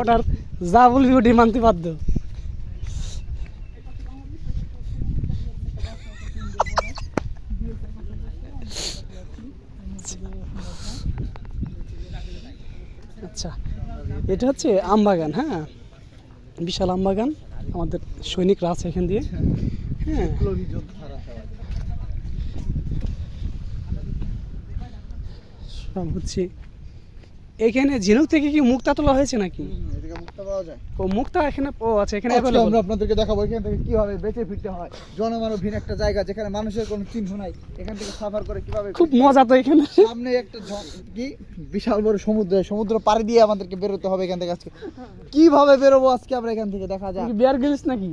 Reporter যা বলবি ওটি মানতে বাধ্য। আচ্ছা, এটা হচ্ছে আমবাগান। হ্যাঁ, বিশাল আমবাগান, আমাদের সৈনিকরা আছে এখান দিয়ে। হ্যাঁ, সব হচ্ছে এখানে ঝিনুক থেকে কি মুক্তা তোলা হয়েছে নাকি? এদিকে মুক্তা পাওয়া যায়। ও মুক্তা এখানে, ও আচ্ছা, এখানে আজকে available। আমরা আপনাদেরকে দেখাবো এখান থেকে কিভাবে বেঁচে ফিরতে হয়। জনমানবহীন একটা জায়গা যেখানে মানুষের কোনো চিহ্ন নাই, এখান থেকে সাফার করে কিভাবে খুব মজা তো এখানে। সামনে একটা কি বিশাল বড় সমুদ্র পাড়ি দিয়ে আমাদেরকে বেরোতে হবে এখান থেকে। আজকে কিভাবে বেরোবো আজকে আমরা এখান থেকে, দেখা যাক। বিয়ার গ্রিলস নাকি?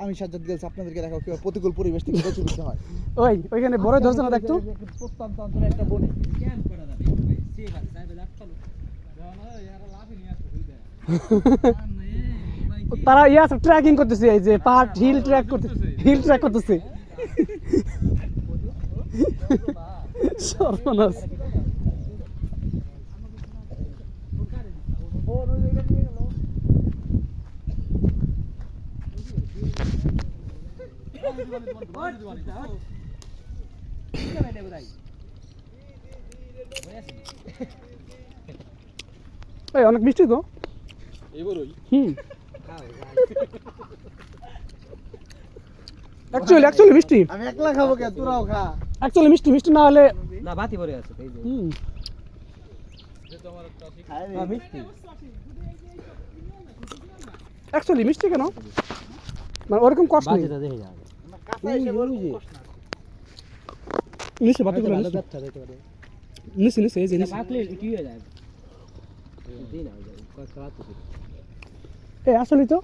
আমি সাজ্জাদ গেলস আপনাদেরকে দেখাবো কিভাবে প্রতিকূল পরিবেশ থেকে বেঁচে ফিরতে হয়। ওইখানে বড় ধরছে না দেখতো? প্রত্যন্ত অঞ্চলে একটা বনে তারা ট্রেকিং করতেছে, এই যে পাহাড় হিল ট্র্যাক করতেছে। সর্বনাশ। অনেক মিষ্টি তো। অ্যাকচুয়ালি মিষ্টি। আমি একলা খাবো কে, তোরাও খা। অ্যাকচুয়ালি মিষ্টি না হলে না, বাতি পড়ে আছে এই যে। মিষ্টি অ্যাকচুয়ালি মিষ্টি কেন, মানে ওরকম কষ্ট নেই। বাতিটা দেখে যাবে। কাঁচা এসে বড় কষ্ট না। নিচে বাতিগুলো ভালো ব্যথা দেখতে পারে। নিচে এই যে নিচে। পাকলে কি হয়ে যায়? দিন না যায়, কত রাত হচ্ছে। এই আসলে তো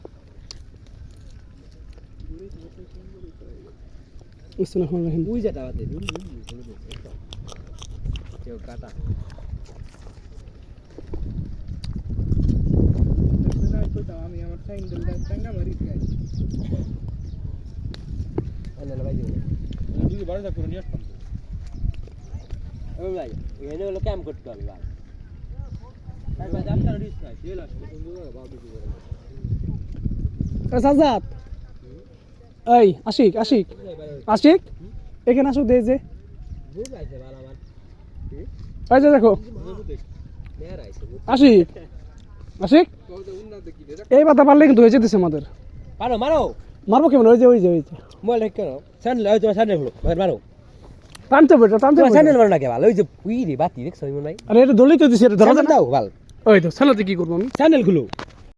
উই যেটা বাতে কেউ কাটা। আমি আমার সাইন্ডেলটা টাঙ্গা মারি খাই। এনে ভাই দিও যদি বাড়ি থাকো নিয়ে আসতাম। ভাই এনে হলো ক্যাম্প করতে হবে ভাই। তারপর যাত্রা রিস্ক নাই, তেল আসবে সুন্দর বাবু কি করে। সাজাদ, এই আশিক এখানে আসুক দে যে। বুঝ আইছে ভালো আমার। এই যে দেখো মেয়ার আইছে। আশিক এই বাতা পারলে কিন্তু হয়ে যেতেছে আমাদের। মারবো কেমন? ওই যে মোবাইল ঠিক করো। স্যান্ডেল ওই তোমার স্যান্ডেল হলো ভাই, মারো। টানতে স্যান্ডেল মারো না কে ভালো। ওই যে উই রে বাতি দেখছো ইমন ভাই। আরে এটা দলিত দিছে, এটা ধরা দাও ভালো। ওই তো সালাতে কি করবো আমি? স্যান্ডেল খুলো।